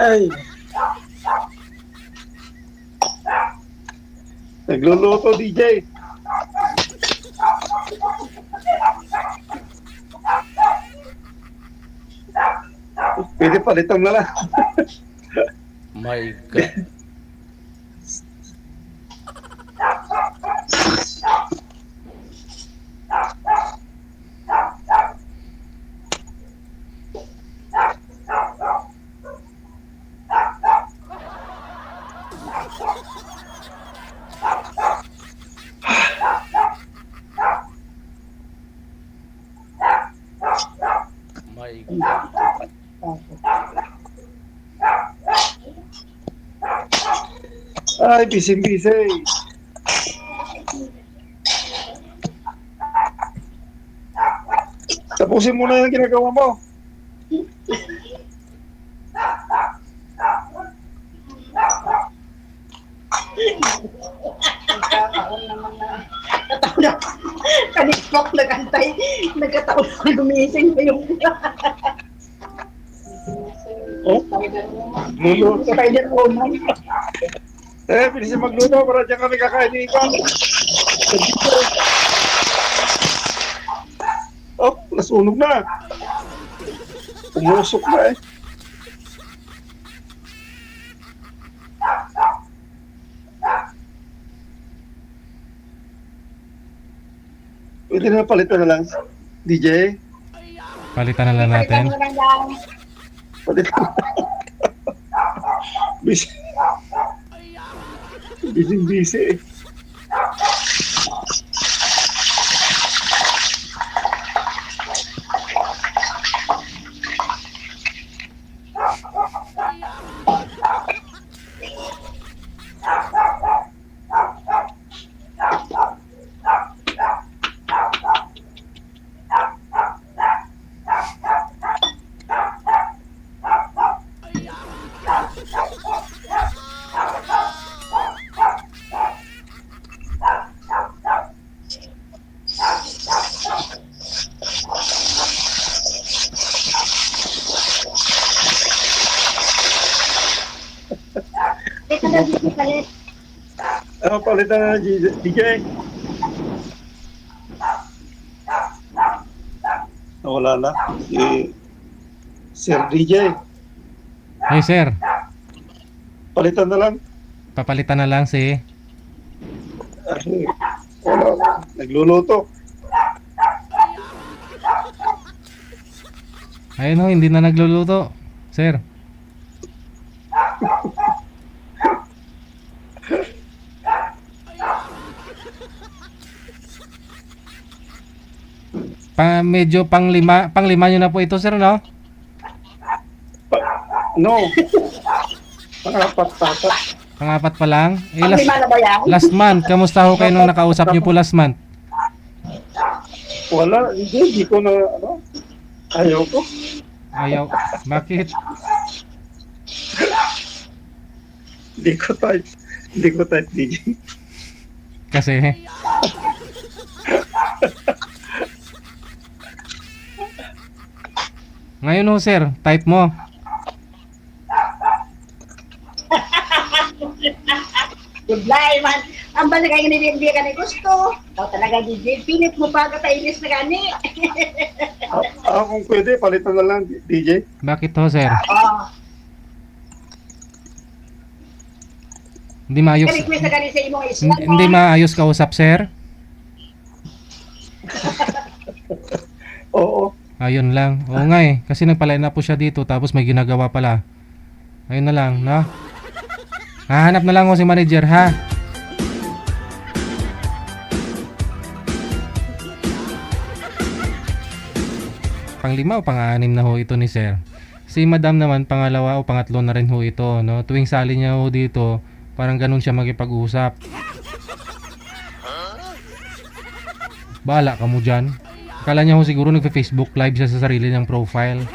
Ay, nagluluto DJ. Pwede palitan na lang. My God. My God. Ay, busy-busy. Tapusin mo na yung ginagawa mo. Kanipok na kantay, nagkataon na gumising pa yung Oh, luluto. Spider-Woman. Bilisin magluto para dyan kami kakain ni Ikaw. Oh, nasunog na. Umusok na eh. Pwede na palitan na lang. DJ, Palitan na lang natin. palitan na. Busy. Busy eh. Ito na dito palit. Palitan na DJ. Wala na. Si Sir DJ. Hey sir, Palitan na lang. papalitan na lang si... Wala na. Nagluluto. Ayun ho, hindi na nagluluto. Sir. Medyo panglima nyo na po ito sir, no? No. Pangapat tata. Pangapat pa lang. Eh, Lima na ba yan? last month, kamusta ho kayo nung nakausap nyo po last month? Wala. Hindi ko na ano. Ayaw ko. Ayaw. Bakit? Hindi ko type. Hindi ko type DJ. Kasi ngayon ho sir, type mo. Good night, man. Ang ba na kayo hindi ka na gusto? Ikaw talaga, DJ. Pinit mo pa ka inis na gani. Kung pwede, palitan na lang DJ. Bakit ho sir? Oh. Hindi maayos. Request na gani sa imong isla. Hindi maayos kausap sir. Oo. Ayun lang. Oo nga eh. Kasi nagpalain na po siya dito tapos may ginagawa pala. Ayun na lang, no? Hahanap na lang ko si manager, ha? Panglima o pang-anim na ho ito ni sir. Si madam naman pangalawa o pangatlo na rin ho ito, no? Tuwing sali niya ho dito, parang ganun siya makipag-usap. Bahala ka mo dyan. Akala niya ho siguro nagpe-Facebook live siya sa sarili niyang profile.